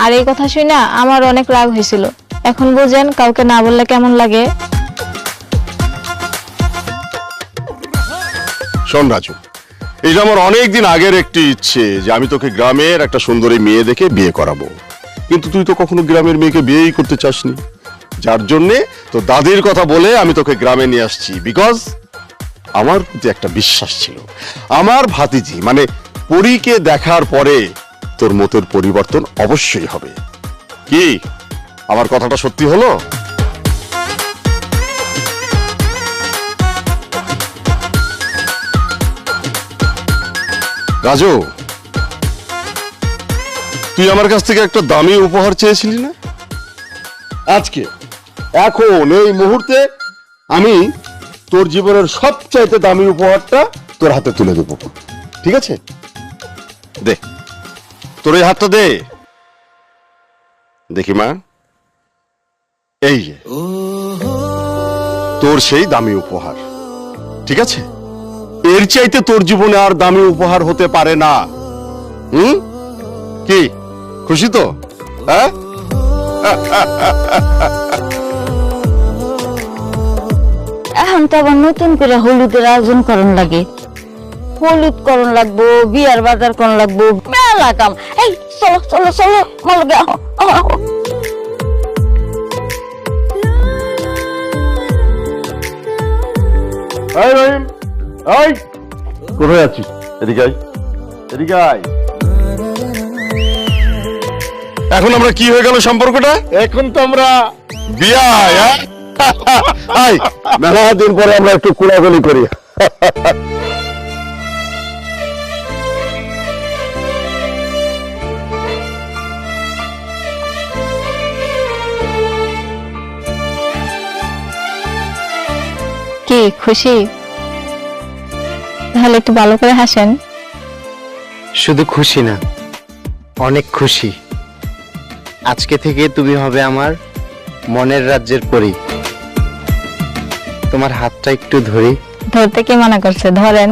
আর এই কথা শুনে আমার অনেক রাগ হয়েছিল। এখন বুঝেন কাউকে না বললে কেমন লাগে। শোন রাজু, এই যে আমার অনেকদিন আগের একটি ইচ্ছে যে আমি তোকে গ্রামের একটা সুন্দরী মেয়ে দেখে বিয়ে করাবো, কিন্তু তুই তো কখনো গ্রামের মেয়েকে বিয়েই করতে চাসনি। যার জন্যে তো দাদির কথা বলে আমি তোকে গ্রামে নিয়ে আসছি, বিকজ আমার প্রতি একটা বিশ্বাস ছিল আমার ভাতিজি মানে পরীকে দেখার পরে তোর মতের পরিবর্তন অবশ্যই হবে। কি আমার কথাটা সত্যি হলো? রাজু, তুই আমার কাছ থেকে একটা দামি উপহার চেয়েছিলি না? আজকে এখন এই মুহূর্তে আমি তোর জীবনের সবচাইতে দামি উপহারটা তোর হাতে তুলে দেব, ঠিক আছে? দে তোর এই হাতটা দে দেখি মা। এই যে তোর সেই দামি উপহার, ঠিক আছে? এর চাইতে তোর জীবনে আর দামি উপহার হতে পারে না। কি খুশি তো? হ্যাঁ, এখন তো আবার নতুন করে হলুদের আয়োজন করন লাগে, হলুদ করন লাগবো, বিয়ার বাজার করন লাগবো, মেলা কাম। এই চলো চলো চলো মলগে আহো আহো আহো। এই রহিম, এই কোথায় আছিস? এদিকে আয়, এদিকে আয়। এখন আমরা কি হয়ে গেল সম্পর্কটা? এখন তো আমরা বিয়ায়। আয়, মেলা দিন পরে আমরা একটু কোলাকুলি করি। কি খুশি? তাহলে একটু ভালো করে হাসেন। শুধু খুশি না, অনেক খুশি। আজকে থেকে তুমি হবে আমার মনের রাজ্যের পরী। তোমার হাতটা একটু ধরি। ধরতে কে মানা করছে? ধরেন।